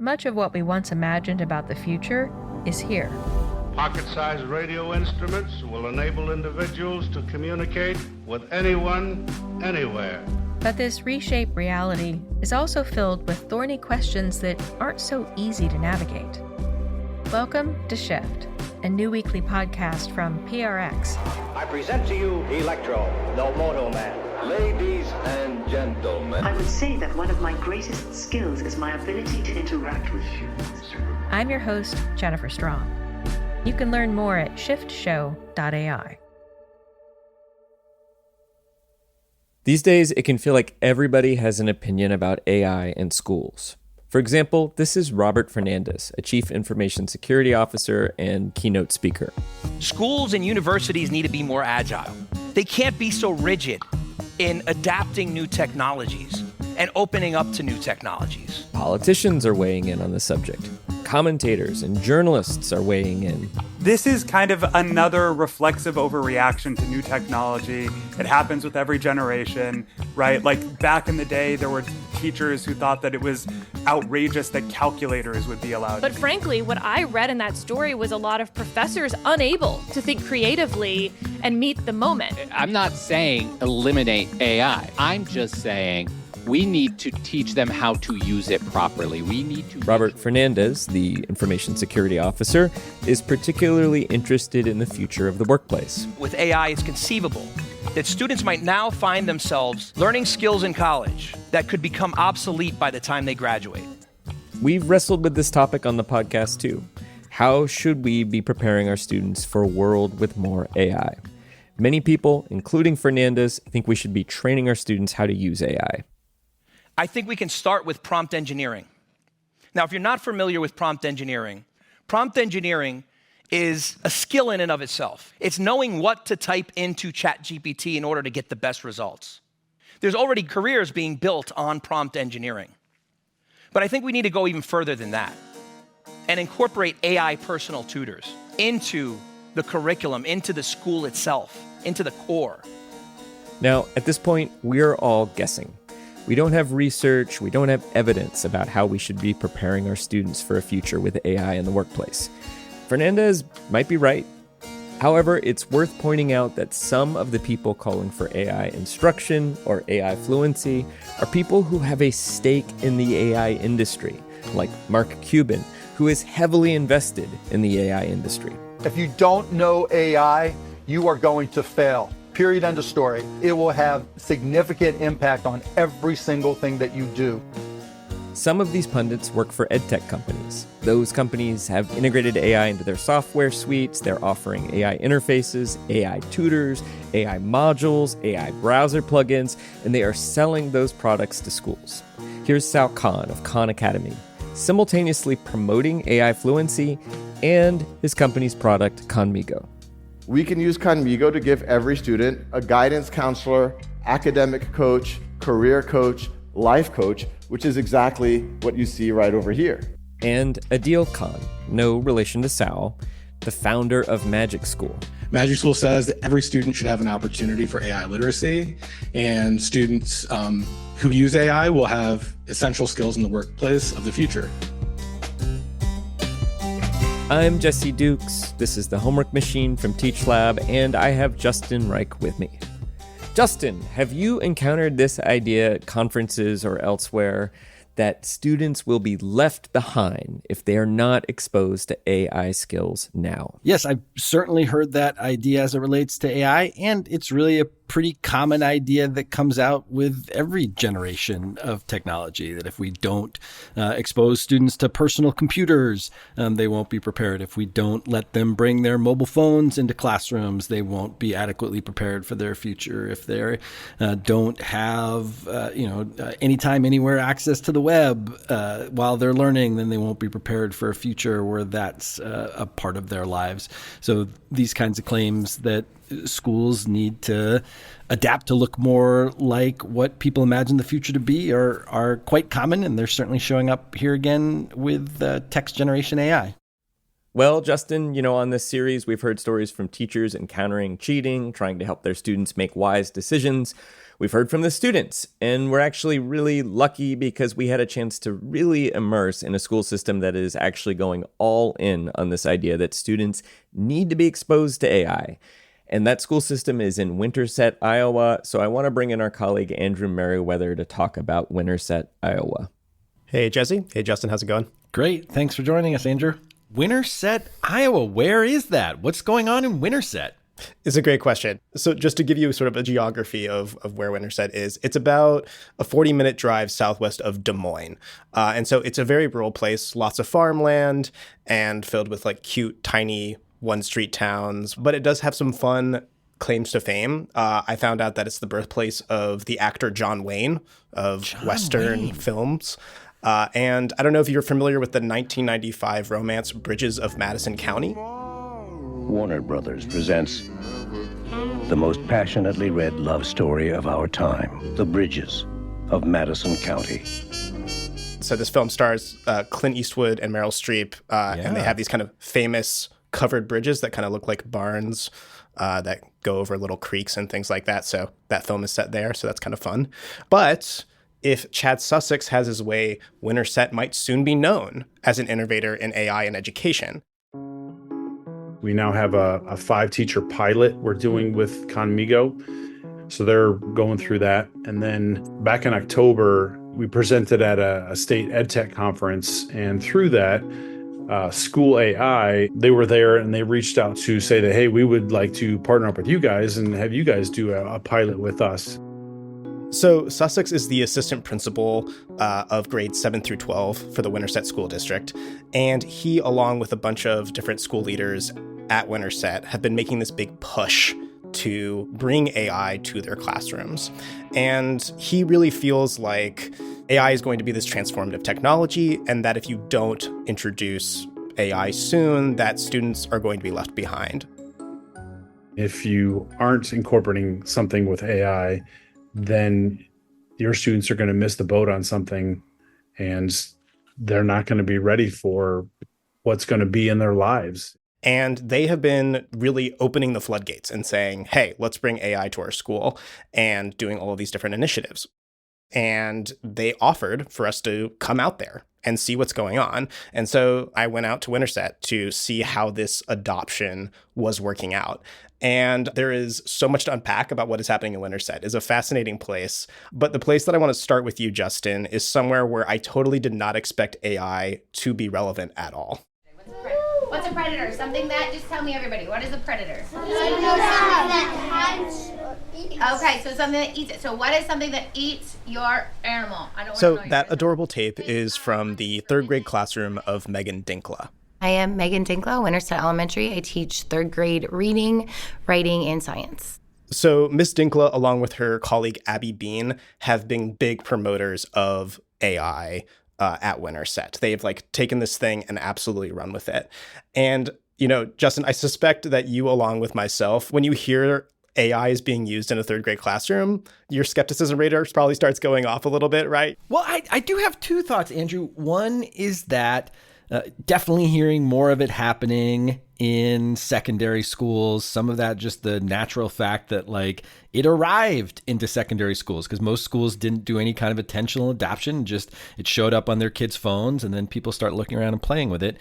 much of what we once imagined about the future is here. Pocket-sized radio instruments will enable individuals to communicate with anyone, anywhere. But this reshaped reality is also filled with thorny questions that aren't so easy to navigate. Welcome to Shift, a new weekly podcast from PRX. I present to you Electro, the Moto Man. Ladies and gentlemen. I would say that one of my greatest skills is my ability to interact with humans. I'm your host, Jennifer Strong. You can learn more at shiftshow.ai. These days, it can feel like everybody has an opinion about AI in schools. For example, this is Robert Fernandez, a chief information security officer and keynote speaker. Schools and universities need to be more agile. They can't be so rigid in adapting new technologies and opening up to new technologies. Politicians are weighing in on the subject. Commentators and journalists are weighing in. This is kind of another reflexive overreaction to new technology. It happens with every generation, right? Like back in the day, there were teachers who thought that it was outrageous that calculators would be allowed. But frankly, what I read in that story was a lot of professors unable to think creatively and meet the moment. I'm not saying eliminate AI. I'm just saying we need to teach them how to use it properly. Robert Fernandez, the information security officer, is particularly interested in the future of the workplace. With AI, it's conceivable that students might now find themselves learning skills in college that could become obsolete by the time they graduate. We've wrestled with this topic on the podcast too. How should we be preparing our students for a world with more AI? Many people, including Fernandez, think we should be training our students how to use AI. I think we can start with prompt engineering. Now, if you're not familiar with prompt engineering is a skill in and of itself. It's knowing what to type into ChatGPT in order to get the best results. There's already careers being built on prompt engineering. But I think we need to go even further than that and incorporate AI personal tutors into the curriculum, into the school itself, into the core. Now, at this point, we're all guessing. We don't have research, we don't have evidence about how we should be preparing our students for a future with AI in the workplace. Fernandez might be right. However, it's worth pointing out that some of the people calling for AI instruction or AI fluency are people who have a stake in the AI industry, like Mark Cuban, who is heavily invested in the AI industry. If you don't know AI, you are going to fail. Period, end of story. It will have significant impact on every single thing that you do. Some of these pundits work for edtech companies. Those companies have integrated AI into their software suites. They're offering AI interfaces, AI tutors, AI modules, AI browser plugins, and they are selling those products to schools. Here's Sal Khan of Khan Academy, simultaneously promoting AI fluency and his company's product, Khanmigo. We can use Khanmigo to give every student a guidance counselor, academic coach, career coach, life coach, which is exactly what you see right over here. And Adil Khan, no relation to Sal, the founder of Magic School. Magic School says that every student should have an opportunity for AI literacy, and students who use AI will have essential skills in the workplace of the future. I'm Jesse Dukes, this is the Homework Machine from Teach Lab, and I have Justin Reich with me. Justin, have you encountered this idea at conferences or elsewhere that students will be left behind if they are not exposed to AI skills now? Yes, I've certainly heard that idea as it relates to AI, and it's really a pretty common idea that comes out with every generation of technology, that if we don't expose students to personal computers, they won't be prepared. If we don't let them bring their mobile phones into classrooms, they won't be adequately prepared for their future. If they don't have, anytime, anywhere access to the web while they're learning, then they won't be prepared for a future where that's a part of their lives. So these kinds of claims that schools need to adapt to look more like what people imagine the future to be are quite common, and they're certainly showing up here again with text generation AI. Well, Justin, on this series, we've heard stories from teachers encountering cheating, trying to help their students make wise decisions. We've heard from the students, and we're actually really lucky because we had a chance to really immerse in a school system that is actually going all in on this idea that students need to be exposed to AI. And that school system is in Winterset, Iowa. So I want to bring in our colleague, Andrew Meriwether, to talk about Winterset, Iowa. Hey, Jesse. Hey, Justin. How's it going? Great. Thanks for joining us, Andrew. Winterset, Iowa. Where is that? What's going on in Winterset? It's a great question. So just to give you sort of a geography of where Winterset is, it's about a 40-minute drive southwest of Des Moines. And so it's a very rural place, lots of farmland and filled with like cute, tiny one-street towns. But it does have some fun claims to fame. I found out that it's the birthplace of the actor John Wayne of Western films. And I don't know if you're familiar with the 1995 romance Bridges of Madison County. Warner Brothers presents the most passionately read love story of our time, The Bridges of Madison County. So this film stars Clint Eastwood and Meryl Streep, and they have these kind of famous covered bridges that kind of look like barns that go over little creeks and things like that. So that film is set there, so that's kind of fun. But if Chad Sussex has his way, Winterset might soon be known as an innovator in AI in education. We now have a 5-teacher pilot we're doing with Conmigo. So they're going through that. And then back in October, we presented at a state EdTech conference. And through that, School AI, they were there and they reached out to say that, hey, we would like to partner up with you guys and have you guys do a pilot with us. So Sussex is the assistant principal of grades 7 through 12 for the Winterset School District. And he, along with a bunch of different school leaders at Winterset, have been making this big push to bring AI to their classrooms. And he really feels like AI is going to be this transformative technology, and that if you don't introduce AI soon, that students are going to be left behind. If you aren't incorporating something with AI, then your students are going to miss the boat on something and they're not going to be ready for what's going to be in their lives. And they have been really opening the floodgates and saying, hey, let's bring AI to our school, and doing all of these different initiatives. And they offered for us to come out there and see what's going on. And so I went out to Winterset to see how this adoption was working out. And there is so much to unpack about what is happening in Winterset. It's a fascinating place. But the place that I want to start with you, Justin, is somewhere where I totally did not expect AI to be relevant at all. What's a predator? Something that, just tell me everybody, what is a predator? Something that hunts or eats. Okay, so something that eats it. So what is something that eats your animal? I don't So know that adorable tape is from the 3rd grade classroom of Megan Dinkla. I am Megan Dinkla, Winterset Elementary. I teach 3rd grade reading, writing, and science. So Miss Dinkla, along with her colleague Abby Bean, have been big promoters of AI at Winterset. They've taken this thing and absolutely run with it. And, Justin, I suspect that you, along with myself, when you hear AI is being used in a 3rd grade classroom, your skepticism radar probably starts going off a little bit, right? Well, I do have 2 thoughts, Andrew. One is that definitely hearing more of it happening in secondary schools, some of that just the natural fact that it arrived into secondary schools because most schools didn't do any kind of attentional adoption, just it showed up on their kids' phones and then people start looking around and playing with it.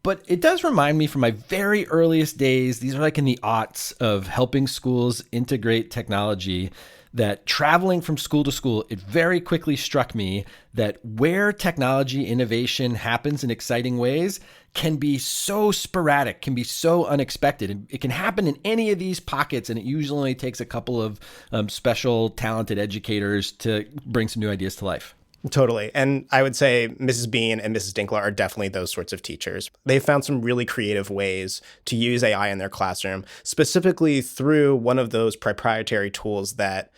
But it does remind me from my very earliest days, these are in the aughts of helping schools integrate technology, that traveling from school to school, it very quickly struck me that where technology innovation happens in exciting ways can be so sporadic, can be so unexpected. It can happen in any of these pockets, and it usually only takes a couple of special talented educators to bring some new ideas to life. Totally. And I would say Mrs. Bean and Mrs. Dinkla are definitely those sorts of teachers. They've found some really creative ways to use AI in their classroom, specifically through one of those proprietary tools that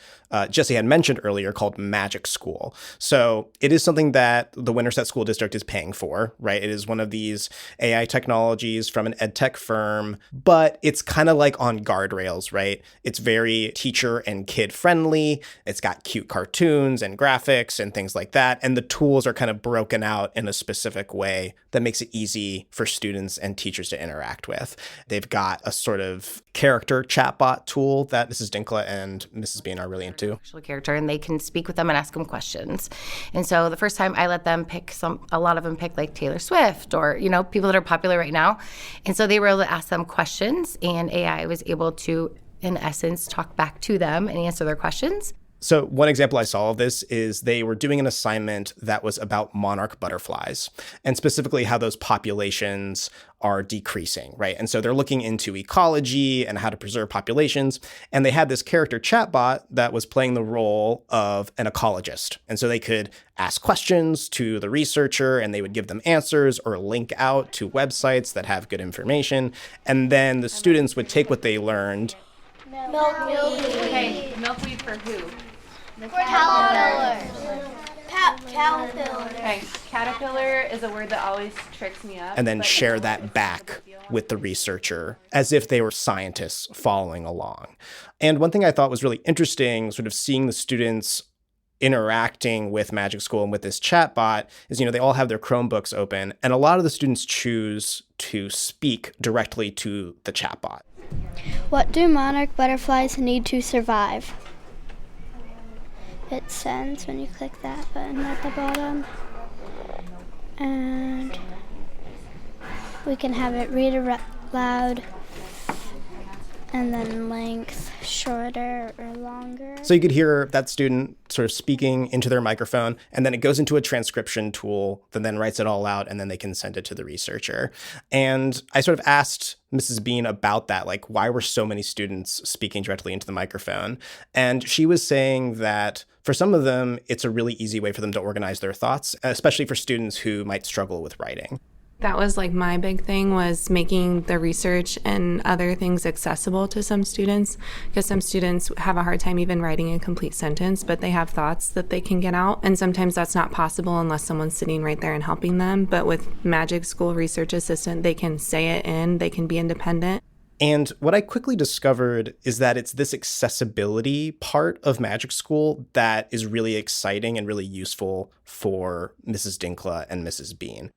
Jesse had mentioned earlier called Magic School. So it is something that the Winterset School District is paying for, right? It is one of these AI technologies from an edtech firm, but it's kind of on guardrails, right? It's very teacher and kid friendly. It's got cute cartoons and graphics and things like that. And the tools are kind of broken out in a specific way that makes it easy for students and teachers to interact with. They've got a sort of character chatbot tool that Mrs. Dinkla and Mrs. Bean are really to. Character, and they can speak with them and ask them questions. And so the first time I let them pick a lot of them pick like Taylor Swift or, people that are popular right now. And so they were able to ask them questions, and AI was able to, in essence, talk back to them and answer their questions. So one example I saw of this is they were doing an assignment that was about monarch butterflies, and specifically how those populations are decreasing, right? And so they're looking into ecology and how to preserve populations. And they had this character chatbot that was playing the role of an ecologist. And so they could ask questions to the researcher, and they would give them answers or link out to websites that have good information. And then the students would take what they learned. Milkweed. Okay, milkweed for who? For caterpillars. Caterpillar. Okay, caterpillar is a word that always tricks me up. And then share that back with the researcher as if they were scientists following along. And one thing I thought was really interesting, sort of seeing the students interacting with Magic School and with this chatbot is, they all have their Chromebooks open, and a lot of the students choose to speak directly to the chatbot. What do monarch butterflies need to survive? It sends when you click that button at the bottom. And we can have it read aloud, and then length shorter or longer. So you could hear that student sort of speaking into their microphone, and then it goes into a transcription tool that then writes it all out, and then they can send it to the researcher. And I sort of asked Mrs. Bean about that, like, why were so many students speaking directly into the microphone? And she was saying that for some of them, it's a really easy way for them to organize their thoughts, especially for students who might struggle with writing. That was like my big thing, was making the research and other things accessible to some students, because some students have a hard time even writing a complete sentence, but they have thoughts that they can get out. And sometimes that's not possible unless someone's sitting right there and helping them. But with Magic School Research Assistant, they can say it in, they can be independent. And what I quickly discovered is that it's this accessibility part of Magic School that is really exciting and really useful for Mrs. Dinkla and Mrs. Bean.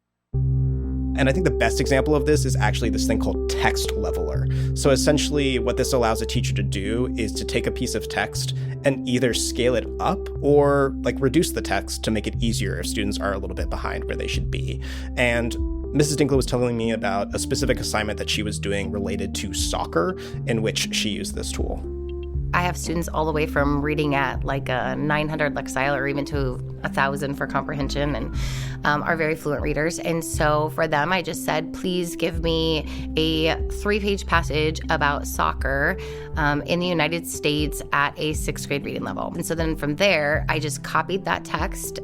And I think the best example of this is actually this thing called text leveler. So essentially what this allows a teacher to do is to take a piece of text and either scale it up or reduce the text to make it easier if students are a little bit behind where they should be. And Mrs. Dinkla was telling me about a specific assignment that she was doing related to soccer, in which she used this tool. I have students all the way from reading at like a 900 Lexile or even to 1,000 for comprehension, and are very fluent readers. And so for them, I just said, please give me a 3-page passage about soccer in the United States at a 6th grade reading level. And so then from there, I just copied that text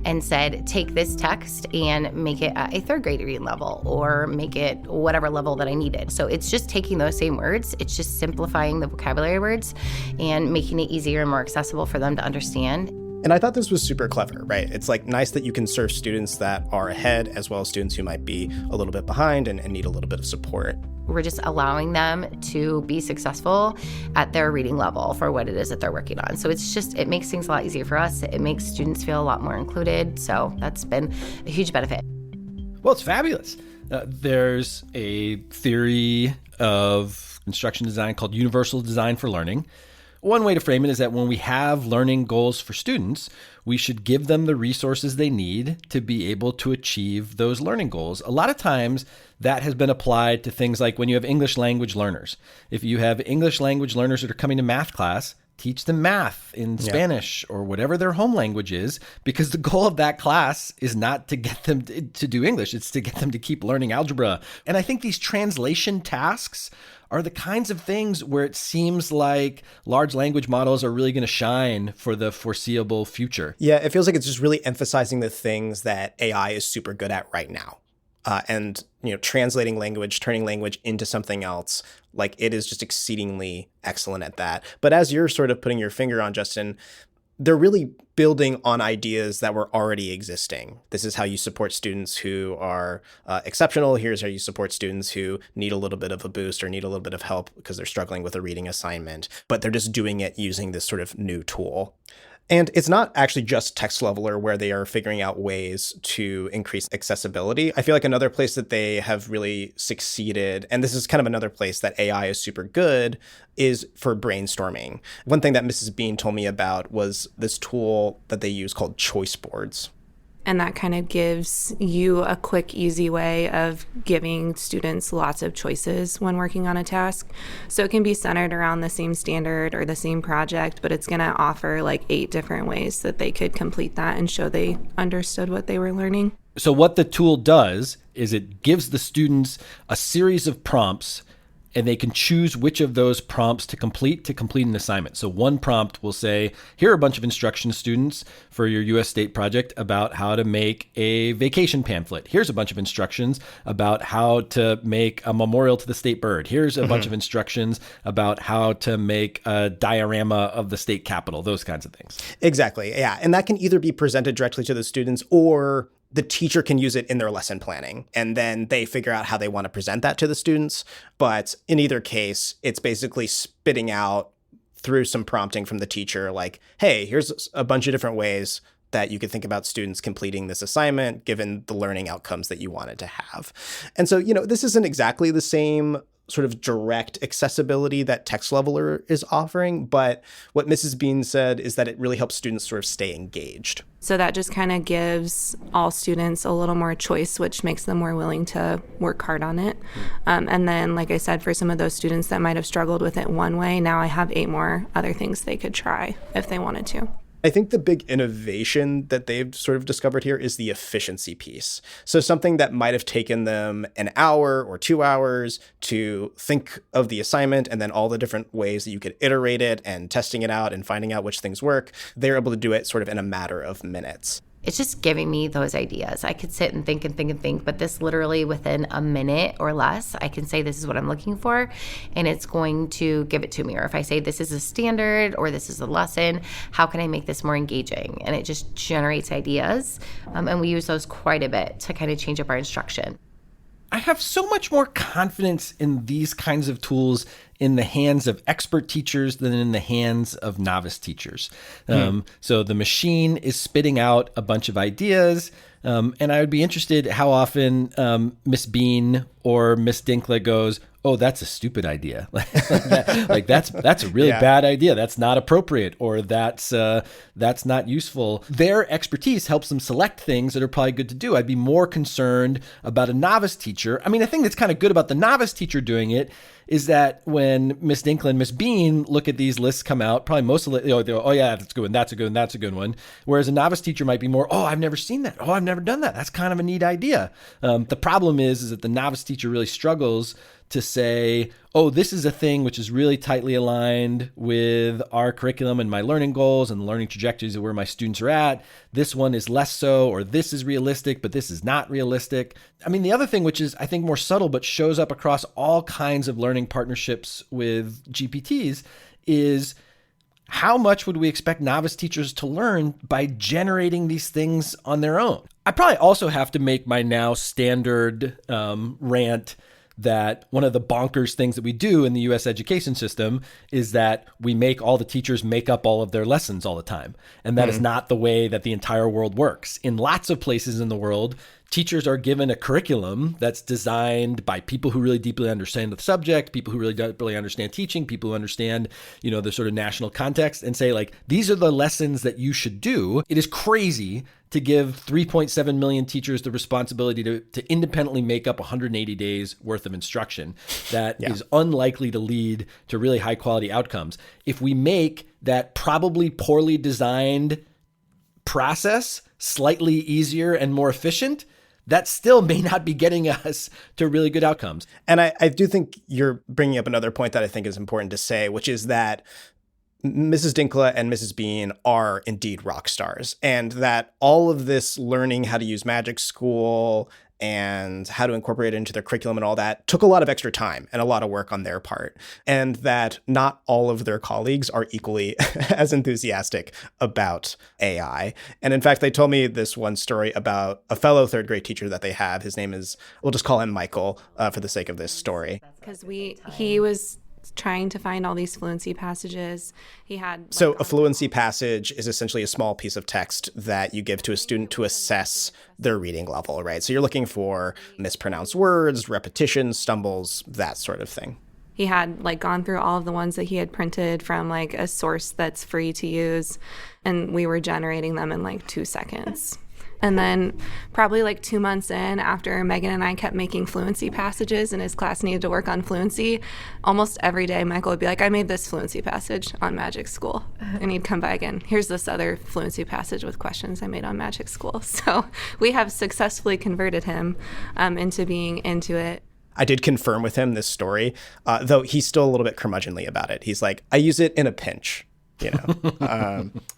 and said, take this text and make it at a 3rd grade reading level, or make it whatever level that I needed. So it's just taking those same words, it's just simplifying the vocabulary words and making it easier and more accessible for them to understand. And I thought this was super clever, right? It's nice that you can serve students that are ahead as well as students who might be a little bit behind and need a little bit of support. We're just allowing them to be successful at their reading level for what it is that they're working on. So it makes things a lot easier for us. It makes students feel a lot more included. So that's been a huge benefit. Well, it's fabulous. There's a theory of instruction design called universal design for learning. One way to frame it is that when we have learning goals for students, we should give them the resources they need to be able to achieve those learning goals. A lot of times that has been applied to things like when you have English language learners. If you have English language learners that are coming to math class, teach them math in Spanish or whatever their home language is, because the goal of that class is not to get them to do English. It's to get them to keep learning algebra. And I think these translation tasks are the kinds of things where it seems like large language models are really going to shine for the foreseeable future. Yeah, it feels like it's just really emphasizing the things that AI is super good at right now. And translating language, turning language into something else, it is just exceedingly excellent at that. But as you're sort of putting your finger on, Justin, they're really building on ideas that were already existing. This is how you support students who are exceptional. Here's how you support students who need a little bit of a boost or need a little bit of help because they're struggling with a reading assignment. But they're just doing it using this sort of new tool. And it's not actually just Text Leveler where they are figuring out ways to increase accessibility. I feel like another place that they have really succeeded, and this is kind of another place that AI is super good, is for brainstorming. One thing that Mrs. Bean told me about was this tool that they use called choice boards. And that kind of gives you a quick, easy way of giving students lots of choices when working on a task. So it can be centered around the same standard or the same project, but it's going to offer like 8 different ways that they could complete that and show they understood what they were learning. So what the tool does is it gives the students a series of prompts, and they can choose which of those prompts to complete an assignment. So one prompt will say, here are a bunch of instructions, students, for your U.S. state project about how to make a vacation pamphlet. Here's a bunch of instructions about how to make a memorial to the state bird. Here's a bunch of instructions about how to make a diorama of the state capitol, those kinds of things. Exactly, yeah. And that can either be presented directly to the students, or the teacher can use it in their lesson planning, and then they figure out how they want to present that to the students. But in either case, it's basically spitting out through some prompting from the teacher, like, hey, here's a bunch of different ways that you could think about students completing this assignment, given the learning outcomes that you wanted to have. And so, this isn't exactly the same sort of direct accessibility that Text Leveler is offering, but what Mrs. Bean said is that it really helps students sort of stay engaged. So that just kind of gives all students a little more choice, which makes them more willing to work hard on it. And then, like I said, for some of those students that might have struggled with it one way, now I have 8 more other things they could try if they wanted to. I think the big innovation that they've sort of discovered here is the efficiency piece. So something that might have taken them an hour or 2 hours to think of the assignment and then all the different ways that you could iterate it and testing it out and finding out which things work, they're able to do it sort of in a matter of minutes. It's just giving me those ideas. I could sit and think, but this literally within a minute or less, I can say this is what I'm looking for, and it's going to give it to me. Or if I say this is a standard or this is a lesson, how can I make this more engaging? And it just generates ideas, and we use those quite a bit to kind of change up our instruction. I have so much more confidence in these kinds of tools in the hands of expert teachers than in the hands of novice teachers. So the machine is spitting out a bunch of ideas, and I would be interested how often Miss Bean or Miss Dinkla goes, oh, that's a stupid idea. That's a really bad idea. That's not appropriate, or that's not useful. Their expertise helps them select things that are probably good to do. I'd be more concerned about a novice teacher. I mean, the thing that's kind of good about the novice teacher doing it is that when Miss Dinkla and Miss Bean look at these lists come out, probably most of it, they'll go, oh yeah, that's a good one, that's a good one, that's a good one. Whereas a novice teacher might be more, oh, I've never seen that. Oh, I've never done that. That's kind of a neat idea. The problem is that the novice teacher really struggles to say, oh, this is a thing which is really tightly aligned with our curriculum and my learning goals and the learning trajectories of where my students are at. This one is less so, or this is realistic, but this is not realistic. I mean, the other thing, which is, I think, more subtle, but shows up across all kinds of learning partnerships with GPTs, is how much would we expect novice teachers to learn by generating these things on their own? I probably also have to make my now standard rant that one of the bonkers things that we do in the U.S. education system is that we make all the teachers make up all of their lessons all the time. And that is not the way that the entire world works. In lots of places in the world, teachers are given a curriculum that's designed by people who really deeply understand the subject, people who really understand teaching, people who understand, the sort of national context, and say, like, these are the lessons that you should do. It is crazy to give 3.7 million teachers the responsibility to independently make up 180 days worth of instruction. That is unlikely to lead to really high quality outcomes. If we make that probably poorly designed process slightly easier and more efficient, that still may not be getting us to really good outcomes. And I do think you're bringing up another point that I think is important to say, which is that Mrs. Dinkla and Mrs. Bean are indeed rock stars, and that all of this learning how to use Magic School and how to incorporate it into their curriculum and all that took a lot of extra time and a lot of work on their part, and that not all of their colleagues are equally as enthusiastic about AI. And in fact, they told me this one story about a fellow third grade teacher that they have. His name is, we'll just call him Michael for the sake of this story. Because he was trying to find all these fluency passages. He had So a fluency passage is essentially a small piece of text that you give to a student to assess their reading level, right? So you're looking for mispronounced words, repetitions, stumbles, that sort of thing. He had gone through all of the ones that he had printed from a source that's free to use, and we were generating them in 2 seconds. And then probably 2 months in, after Megan and I kept making fluency passages and his class needed to work on fluency, almost every day Michael would be like, I made this fluency passage on Magic School. And he'd come by again, here's this other fluency passage with questions I made on Magic School. So we have successfully converted him into being into it. I did confirm with him this story, though he's still a little bit curmudgeonly about it. He's like, I use it in a pinch.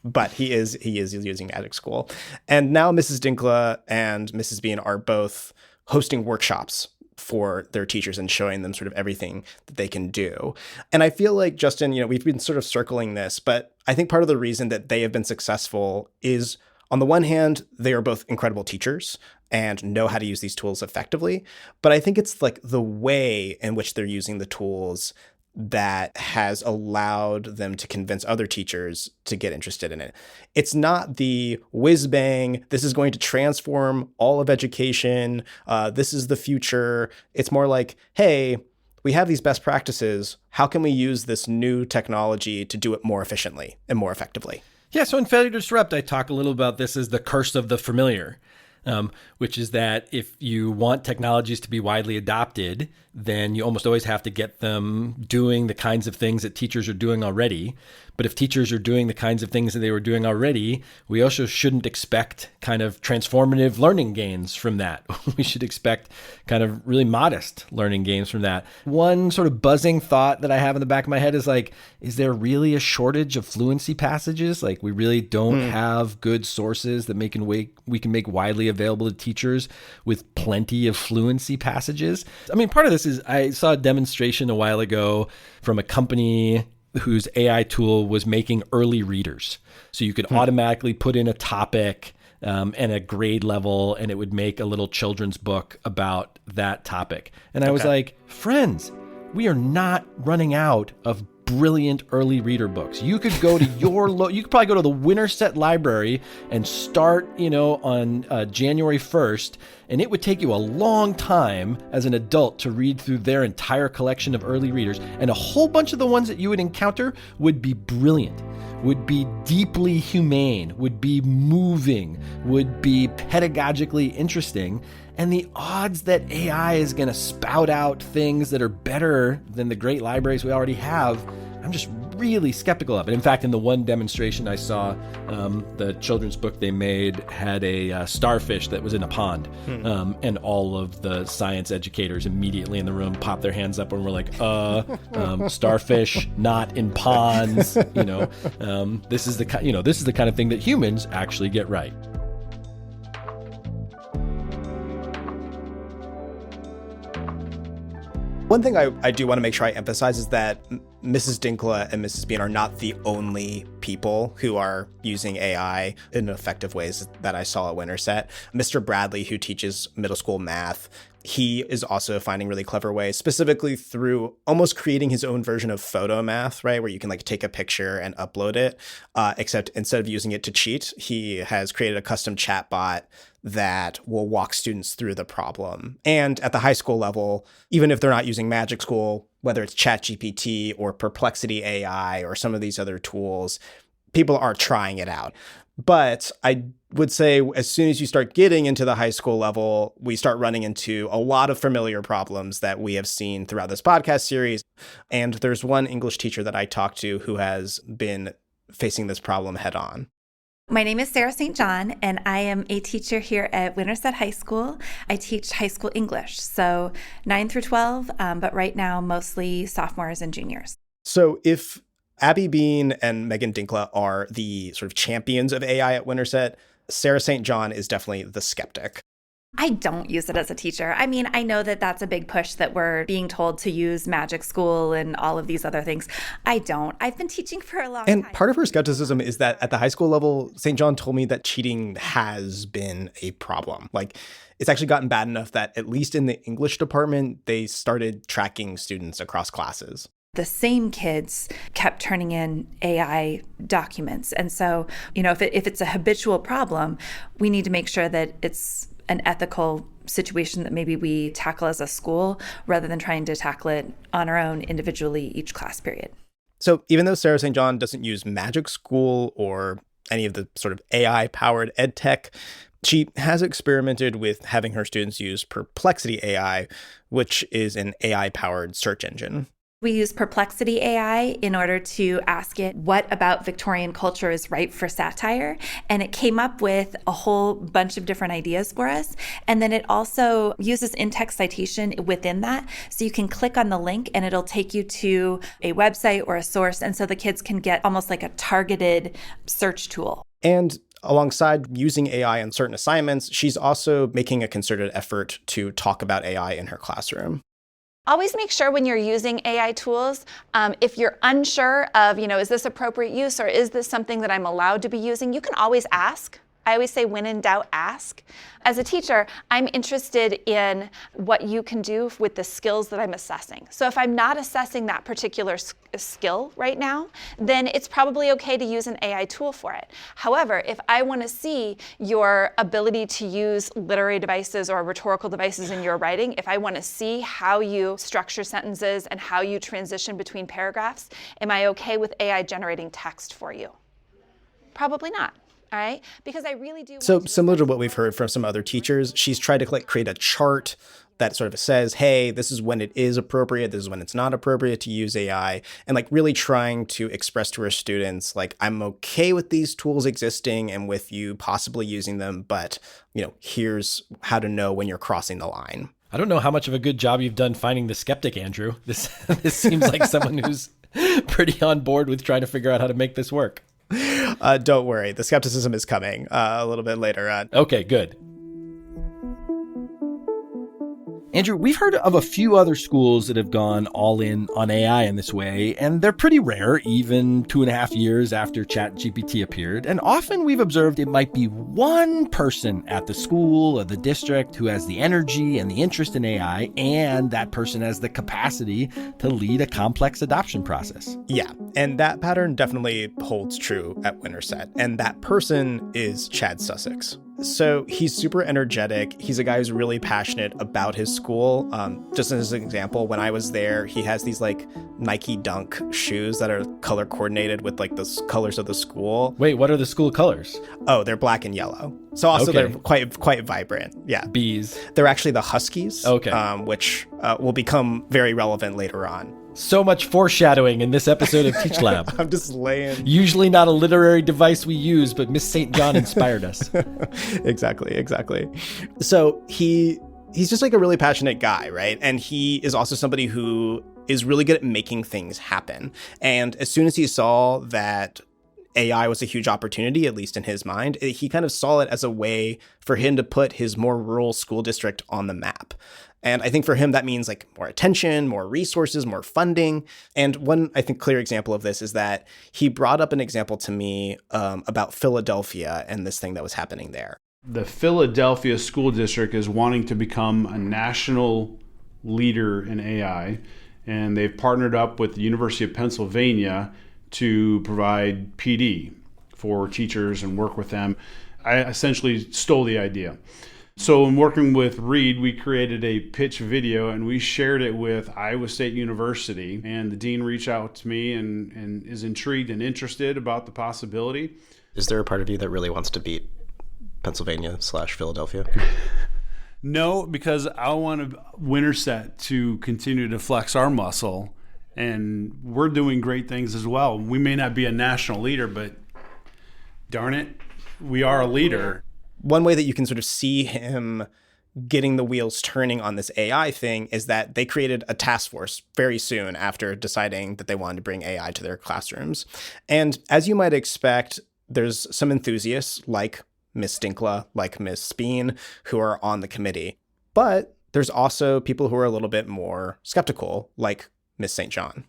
But he is using Magic School. And now Mrs. Dinkla and Mrs. Bean are both hosting workshops for their teachers and showing them sort of everything that they can do. And I feel like, Justin, we've been sort of circling this, but I think part of the reason that they have been successful is, on the one hand, they are both incredible teachers and know how to use these tools effectively. But I think it's the way in which they're using the tools that has allowed them to convince other teachers to get interested in it. It's not the whiz bang, this is going to transform all of education, this is the future. It's more like, hey, we have these best practices. How can we use this new technology to do it more efficiently and more effectively? Yeah, so in Failure to Disrupt, I talk a little about this as the curse of the familiar, which is that if you want technologies to be widely adopted, then you almost always have to get them doing the kinds of things that teachers are doing already. But if teachers are doing the kinds of things that they were doing already, we also shouldn't expect kind of transformative learning gains from that. We should expect kind of really modest learning gains from that. One sort of buzzing thought that I have in the back of my head is is there really a shortage of fluency passages? We really don't have good sources that we can make widely available to teachers with plenty of fluency passages. I mean, part of this is I saw a demonstration a while ago from a company whose AI tool was making early readers. So you could automatically put in a topic and a grade level, and it would make a little children's book about that topic. And I was like, friends, we are not running out of brilliant early reader books. You could go to you could probably go to the Winterset library and start, on January 1st, and it would take you a long time as an adult to read through their entire collection of early readers. And a whole bunch of the ones that you would encounter would be brilliant, would be deeply humane, would be moving, would be pedagogically interesting. And the odds that AI is going to spout out things that are better than the great libraries we already have, I'm just really skeptical of it. In fact, in the one demonstration I saw, the children's book they made had a starfish that was in a pond. And all of the science educators immediately in the room popped their hands up and were like, starfish, not in ponds. This is the kind of thing that humans actually get right. One thing I do want to make sure I emphasize is that Mrs. Dinkla and Mrs. Bean are not the only people who are using AI in effective ways that I saw at Winterset. Mr. Bradley, who teaches middle school math, he is also finding really clever ways, specifically through almost creating his own version of photo math, right? Where you can take a picture and upload it, except instead of using it to cheat, he has created a custom chatbot that will walk students through the problem. And at the high school level, even if they're not using Magic School, whether it's ChatGPT or Perplexity AI or some of these other tools, people are trying it out. But I would say as soon as you start getting into the high school level, we start running into a lot of familiar problems that we have seen throughout this podcast series. And there's one English teacher that I talked to who has been facing this problem head on. My name is Sarah St. John, and I am a teacher here at Winterset High School. I teach high school English, so 9 through 12, but right now mostly sophomores and juniors. So if Abby Bean and Megan Dinkla are the sort of champions of AI at Winterset, Sarah St. John is definitely the skeptic. I don't use it as a teacher. I mean, I know that that's a big push that we're being told to use Magic School and all of these other things. I don't. I've been teaching for a long time. And part of her skepticism is that at the high school level, St. John told me that cheating has been a problem. It's actually gotten bad enough that at least in the English department, they started tracking students across classes. the same kids kept turning in AI documents. And so, if it's a habitual problem, we need to make sure that it's an ethical situation that maybe we tackle as a school rather than trying to tackle it on our own individually each class period. So even though Sarah St. John doesn't use Magic School or any of the sort of AI-powered ed tech, she has experimented with having her students use Perplexity AI, which is an AI-powered search engine. We use Perplexity AI in order to ask it what about Victorian culture is ripe for satire. And it came up with a whole bunch of different ideas for us. And then it also uses in-text citation within that. So you can click on the link and it'll take you to a website or a source. And so the kids can get almost like a targeted search tool. And alongside using AI in certain assignments, she's also making a concerted effort to talk about AI in her classroom. Always make sure when you're using AI tools, if you're unsure of, is this appropriate use or is this something that I'm allowed to be using, you can always ask. I always say, when in doubt, ask. As a teacher, I'm interested in what you can do with the skills that I'm assessing. So if I'm not assessing that particular skill right now, then it's probably okay to use an AI tool for it. However, if I want to see your ability to use literary devices or rhetorical devices in your writing, if I want to see how you structure sentences and how you transition between paragraphs, am I okay with AI generating text for you? Probably not. All right, because I really do. So similar to what we've heard from some other teachers, she's tried to create a chart that sort of says, hey, this is when it is appropriate, this is when it's not appropriate to use AI, and really trying to express to her students, I'm okay with these tools existing and with you possibly using them, but, here's how to know when you're crossing the line. I don't know how much of a good job you've done finding the skeptic, Andrew. This seems like someone who's pretty on board with trying to figure out how to make this work. Don't worry. The skepticism is coming a little bit later on. Okay, good. Andrew, we've heard of a few other schools that have gone all in on AI in this way, and they're pretty rare, even 2.5 years after ChatGPT appeared. And often we've observed it might be one person at the school or the district who has the energy and the interest in AI, and that person has the capacity to lead a complex adoption process. Yeah, and that pattern definitely holds true at Winterset, and that person is Chad Sussex. So he's super energetic. He's a guy who's really passionate about his school. Just as an example, when I was there, he has these Nike Dunk shoes that are color coordinated with the colors of the school. Wait, what are the school colors? Oh, they're black and yellow. So also they're quite vibrant. Yeah. Bees. They're actually the Huskies. Okay. Which will become very relevant later on. So much foreshadowing in this episode of Teach Lab. I'm just laying. Usually not a literary device we use, but Miss St. John inspired us. Exactly. So he's just a really passionate guy, right? And he is also somebody who is really good at making things happen. And as soon as he saw that AI was a huge opportunity, at least in his mind, he kind of saw it as a way for him to put his more rural school district on the map. And I think for him, that means more attention, more resources, more funding. And one, I think, clear example of this is that he brought up an example to me about Philadelphia and this thing that was happening there. The Philadelphia School District is wanting to become a national leader in AI, and they've partnered up with the University of Pennsylvania to provide PD for teachers and work with them. I essentially stole the idea. So in working with Reed, we created a pitch video and we shared it with Iowa State University. And the dean reached out to me and is intrigued and interested about the possibility. Is there a part of you that really wants to beat Pennsylvania/Philadelphia? No, because I want Winterset to continue to flex our muscle. And we're doing great things as well. We may not be a national leader, but darn it, we are a leader. One way that you can sort of see him getting the wheels turning on this AI thing is that they created a task force very soon after deciding that they wanted to bring AI to their classrooms. And as you might expect, there's some enthusiasts like Miss Dinkla, like Miss Bean, who are on the committee. But there's also people who are a little bit more skeptical, like Miss St. John.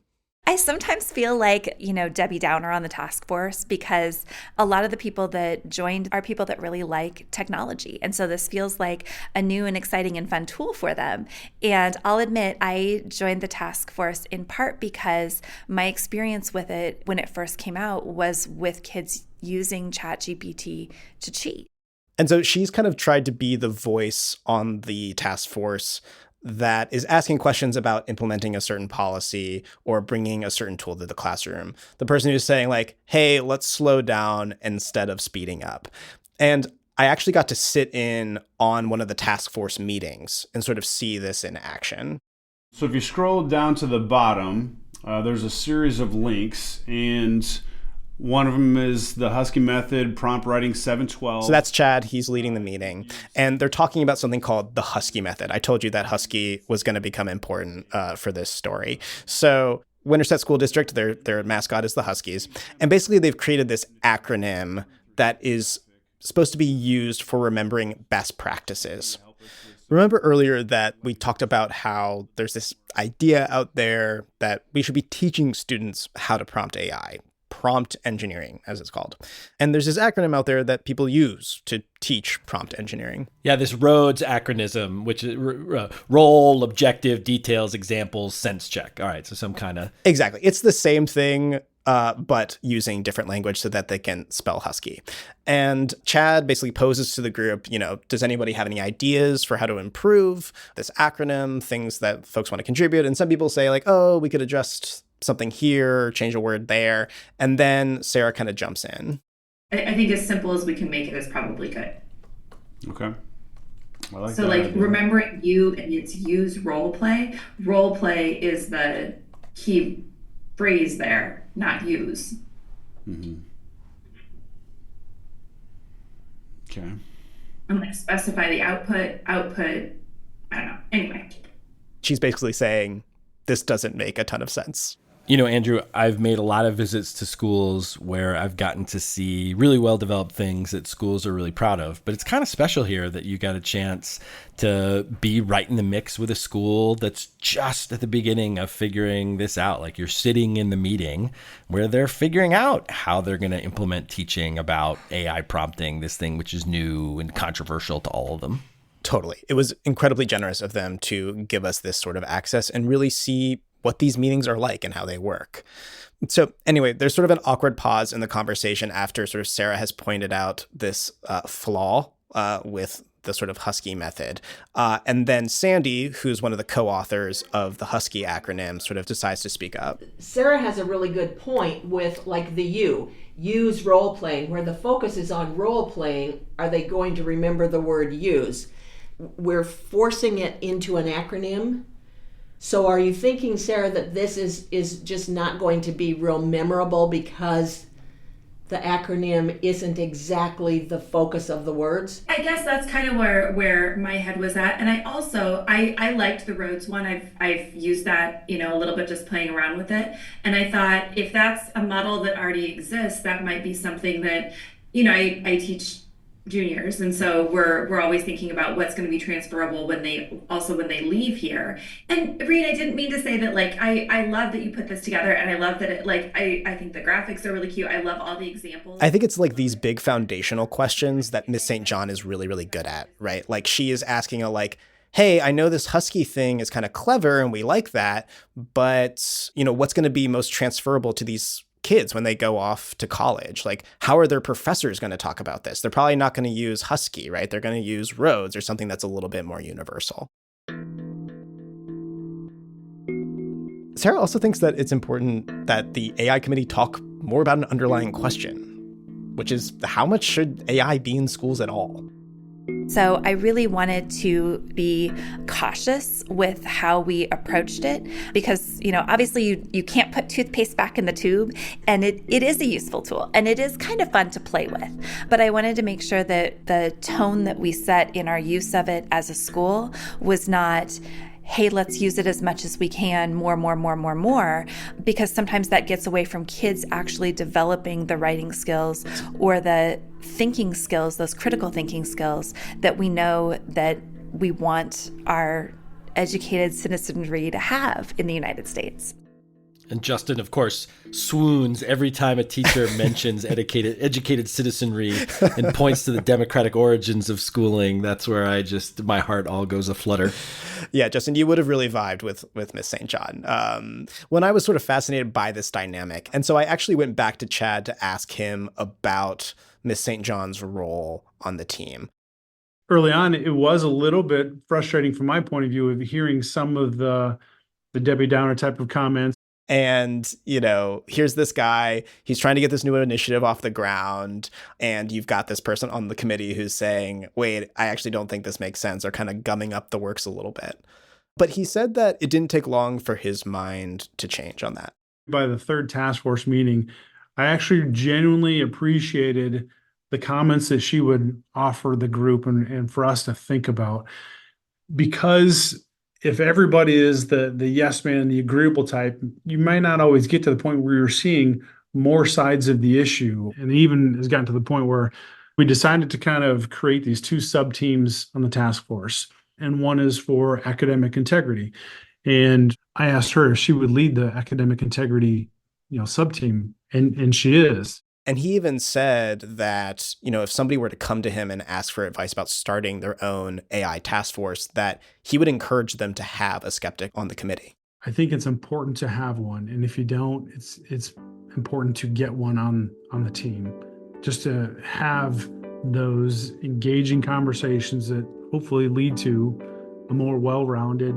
I sometimes feel like, Debbie Downer on the task force, because a lot of the people that joined are people that really like technology. And so this feels like a new and exciting and fun tool for them. And I'll admit, I joined the task force in part because my experience with it when it first came out was with kids using ChatGPT to cheat. And so she's kind of tried to be the voice on the task force that is asking questions about implementing a certain policy or bringing a certain tool to the classroom. The person who's saying like, hey, let's slow down instead of speeding up. And I actually got to sit in on one of the task force meetings and sort of see this in action. So if you scroll down to the bottom, there's a series of links, and one of them is the Husky method, prompt writing 712. So that's Chad. He's leading the meeting. And they're talking about something called the Husky method. I told you that Husky was going to become important for this story. So Winterset School District, their mascot is the Huskies. And basically they've created this acronym that is supposed to be used for remembering best practices. Remember earlier that we talked about how there's this idea out there that we should be teaching students how to prompt AI. Prompt engineering, as it's called. And there's this acronym out there that people use to teach prompt engineering. Yeah, this ROADS acronym, which is role, objective, details, examples, sense check. All right, so some kind of... Exactly. It's the same thing, but using different language so that they can spell Husky. And Chad basically poses to the group, does anybody have any ideas for how to improve this acronym, things that folks want to contribute? And some people say like, oh, we could adjust something here, change a word there. And then Sarah kind of jumps in. I think as simple as we can make it is probably good. Okay. I like so that like idea. remembering you and it's use role play. Role play is the key phrase there, not use. Mm-hmm. Okay. I'm going to specify the output, I don't know. Anyway. She's basically saying this doesn't make a ton of sense. Andrew, I've made a lot of visits to schools where I've gotten to see really well-developed things that schools are really proud of. But it's kind of special here that you got a chance to be right in the mix with a school that's just at the beginning of figuring this out. Like you're sitting in the meeting where they're figuring out how they're going to implement teaching about AI prompting, this thing which is new and controversial to all of them. Totally. It was incredibly generous of them to give us this sort of access and really see what these meetings are like and how they work. So anyway, there's sort of an awkward pause in the conversation after sort of Sarah has pointed out this flaw with the sort of Husky method. And then Sandy, who's one of the co-authors of the Husky acronym, sort of decides to speak up. Sarah has a really good point with like the use role playing, where the focus is on role playing. Are they going to remember the word use? We're forcing it into an acronym. So are you thinking, Sarah, that this is just not going to be real memorable because the acronym isn't exactly the focus of the words? I guess that's kind of where my head was at. And I also, I liked the ROADS one. I've used that, a little bit just playing around with it. And I thought if that's a model that already exists, that might be something that, I teach juniors, and so we're always thinking about what's going to be transferable when they leave here. And Reed, I didn't mean to say that like I love that you put this together, and I love that it like I think the graphics are really cute. I love all the examples. I think it's like these big foundational questions that Miss St. John is really, really good at, right? Like she is asking hey, I know this Husky thing is kind of clever and we like that, but what's going to be most transferable to these kids when they go off to college? Like, how are their professors going to talk about this? They're probably not going to use Husky, right? They're going to use ROADS or something that's a little bit more universal. Sarah also thinks that it's important that the AI committee talk more about an underlying question, which is how much should AI be in schools at all? So I really wanted to be cautious with how we approached it because, obviously you can't put toothpaste back in the tube, and it is a useful tool and it is kind of fun to play with. But I wanted to make sure that the tone that we set in our use of it as a school was not, hey, let's use it as much as we can, more, because sometimes that gets away from kids actually developing the writing skills or the thinking skills, those critical thinking skills that we know that we want our educated citizenry to have in the United States. And Justin, of course, swoons every time a teacher mentions educated citizenry and points to the democratic origins of schooling. That's where my heart all goes aflutter. Yeah, Justin, you would have really vibed with Miss St. John. When I was sort of fascinated by this dynamic. And so I actually went back to Chad to ask him about Miss St. John's role on the team. Early on, it was a little bit frustrating from my point of view of hearing some of the Debbie Downer type of comments. And, here's this guy, he's trying to get this new initiative off the ground. And you've got this person on the committee who's saying, wait, I actually don't think this makes sense, or kind of gumming up the works a little bit. But he said that it didn't take long for his mind to change on that. By the third task force meeting, I actually genuinely appreciated the comments that she would offer the group and for us to think about. Because if everybody is the yes man, the agreeable type, you might not always get to the point where you're seeing more sides of the issue. And even has gotten to the point where we decided to kind of create these two sub teams on the task force. And one is for academic integrity. And I asked her if she would lead the academic integrity, sub team. And she is. And he even said that, if somebody were to come to him and ask for advice about starting their own AI task force, that he would encourage them to have a skeptic on the committee. I think it's important to have one. And if you don't, it's important to get one on the team, just to have those engaging conversations that hopefully lead to a more well-rounded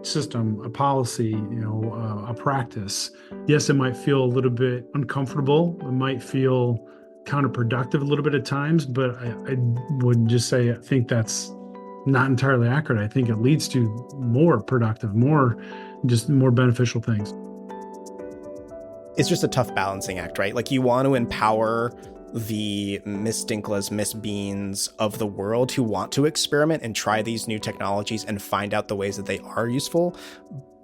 system, a policy, a practice. Yes, it might feel a little bit uncomfortable. It might feel counterproductive a little bit at times, but I would just say I think that's not entirely accurate. I think it leads to more productive, more beneficial things. It's just a tough balancing act, right? Like, you want to empower the Miss Dinkla's, Miss Beans of the world who want to experiment and try these new technologies and find out the ways that they are useful.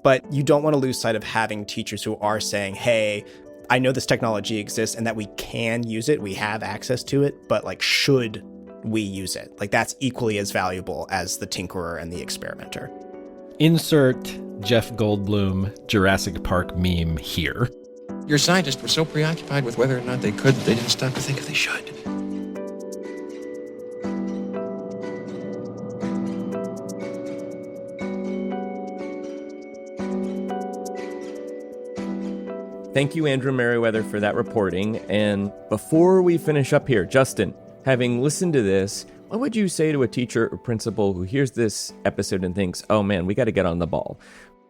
But you don't want to lose sight of having teachers who are saying, hey, I know this technology exists and that we can use it, we have access to it, but should we use it? That's equally as valuable as the tinkerer and the experimenter. Insert Jeff Goldblum Jurassic Park meme here. Your scientists were so preoccupied with whether or not they could that they didn't stop to think if they should. Thank you, Andrew Meriwether, for that reporting. And before we finish up here, Justin, having listened to this, what would you say to a teacher or principal who hears this episode and thinks, oh man, we got to get on the ball?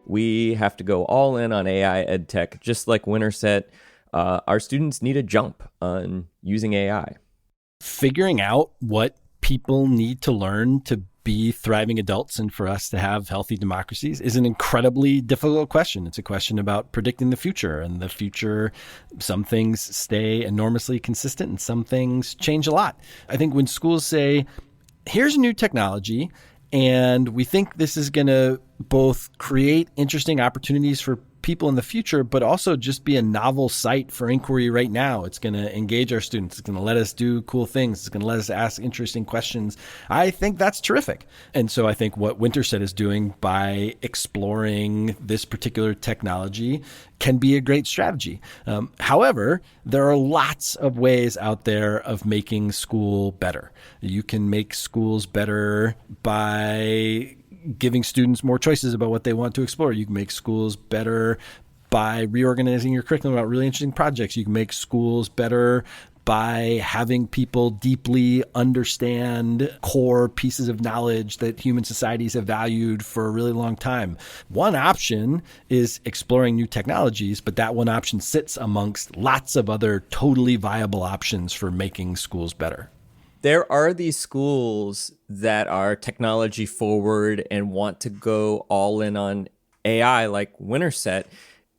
We have to go all in on AI ed tech, just like Winterset. Our students need a jump on using AI. Figuring out what people need to learn to be thriving adults and for us to have healthy democracies is an incredibly difficult question. It's a question about predicting the future, and the future, some things stay enormously consistent and some things change a lot. I think when schools say, here's a new technology, and we think this is going to both create interesting opportunities for people in the future, but also just be a novel site for inquiry right now. It's going to engage our students. It's going to let us do cool things. It's going to let us ask interesting questions. I think that's terrific. And so I think what Winterset is doing by exploring this particular technology can be a great strategy. However, there are lots of ways out there of making school better. You can make schools better by giving students more choices about what they want to explore. You can make schools better by reorganizing your curriculum about really interesting projects. You can make schools better by having people deeply understand core pieces of knowledge that human societies have valued for a really long time. One option is exploring new technologies, but that one option sits amongst lots of other totally viable options for making schools better. There are these schools that are technology forward and want to go all in on AI, like Winterset.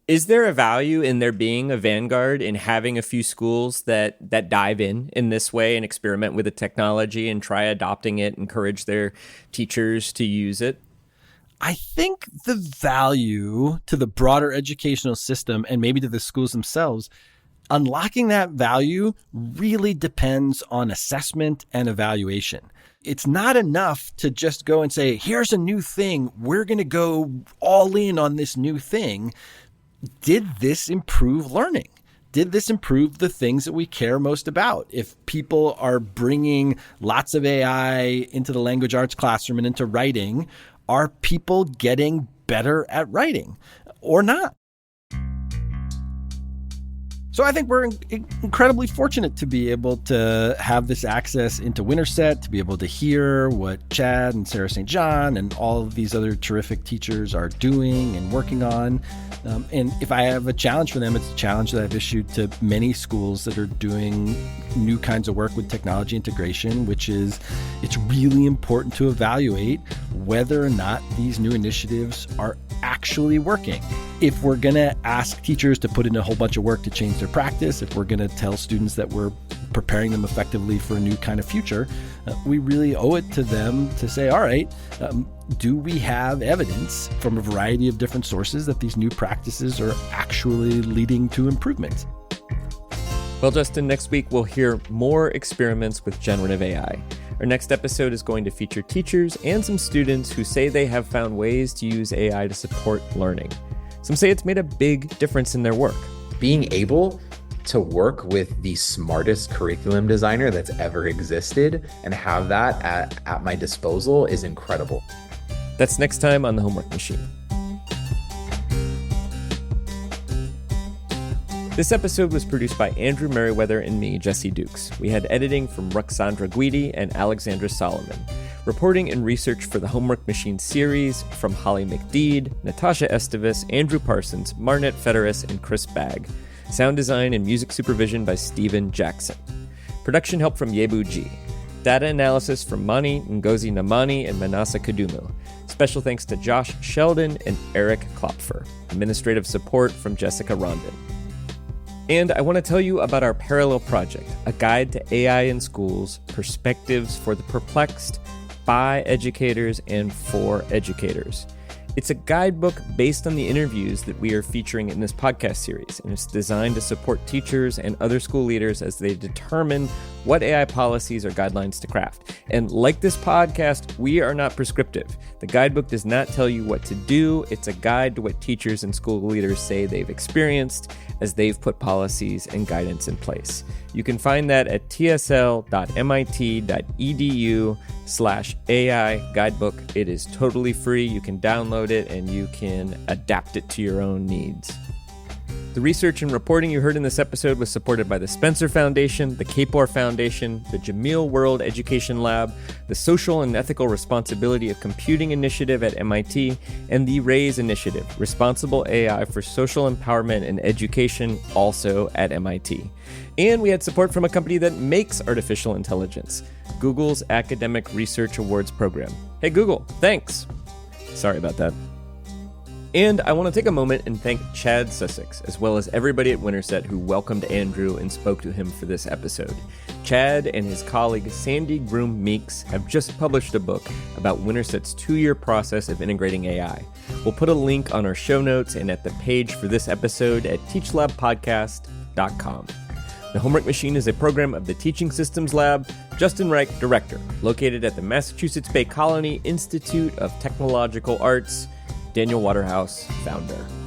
Is there a value in there being a vanguard in having a few schools that dive in this way and experiment with the technology and try adopting it, encourage their teachers to use it? I think the value to the broader educational system and maybe to the schools themselves, unlocking that value really depends on assessment and evaluation. It's not enough to just go and say, here's a new thing. We're going to go all in on this new thing. did this improve learning? Did this improve the things that we care most about? If people are bringing lots of AI into the language arts classroom and into writing, are people getting better at writing or not? So I think we're incredibly fortunate to be able to have this access into Winterset, to be able to hear what Chad and Sarah St. John and all of these other terrific teachers are doing and working on. And if I have a challenge for them, it's a challenge that I've issued to many schools that are doing new kinds of work with technology integration, which is it's really important to evaluate whether or not these new initiatives are actually working. If we're going to ask teachers to put in a whole bunch of work to change their practice, if we're going to tell students that we're preparing them effectively for a new kind of future, we really owe it to them to say, all right, do we have evidence from a variety of different sources that these new practices are actually leading to improvements? Well, Justin, next week we'll hear more experiments with generative AI. Our next episode is going to feature teachers and some students who say they have found ways to use AI to support learning. Some say it's made a big difference in their work. Being able to work with the smartest curriculum designer that's ever existed and have that at my disposal is incredible. That's next time on The Homework Machine. This episode was produced by Andrew Meriwether and me, Jesse Dukes. We had editing from Ruxandra Guidi and Alexandra Salomon. Reporting and research for the Homework Machine series from Holly McDede, Natasha Esteves, Andrew Parsons, Marnette Federis, and Chris Bagg. Sound design and music supervision by Stephen Jackson. Production help from Yebu Ji. Data analysis from Manee, Ngozi, Nnamani, and Manasa Kudumu. Special thanks to Josh Sheldon and Eric Klopfer. Administrative support from Jessica Rondon. And I want to tell you about our Parallel Project, a guide to AI in schools, perspectives for the perplexed, by educators and for educators. It's a guidebook based on the interviews that we are featuring in this podcast series, and it's designed to support teachers and other school leaders as they determine what AI policies or guidelines to craft. And like this podcast, we are not prescriptive. The guidebook does not tell you what to do. It's a guide to what teachers and school leaders say they've experienced as they've put policies and guidance in place. You can find that at tsl.mit.edu/AI guidebook. It is totally free. You can download it and you can adapt it to your own needs. The research and reporting you heard in this episode was supported by the Spencer Foundation, the Kapor Foundation, the Jameel World Education Lab, the Social and Ethical Responsibility of Computing Initiative at MIT, and the RAISE Initiative, Responsible AI for Social Empowerment and Education, also at MIT. And we had support from a company that makes artificial intelligence, Google's Academic Research Awards program. Hey Google, thanks! Sorry about that. And I want to take a moment and thank Chad Sussex, as well as everybody at Winterset who welcomed Andrew and spoke to him for this episode. Chad and his colleague Sandy Groom Meeks have just published a book about Winterset's 2-year process of integrating AI. We'll put a link on our show notes and at the page for this episode at teachlabpodcast.com. The Homework Machine is a program of the Teaching Systems Lab. Justin Reich, director, located at the Massachusetts Bay Colony Institute of Technological Arts. Daniel Waterhouse, founder.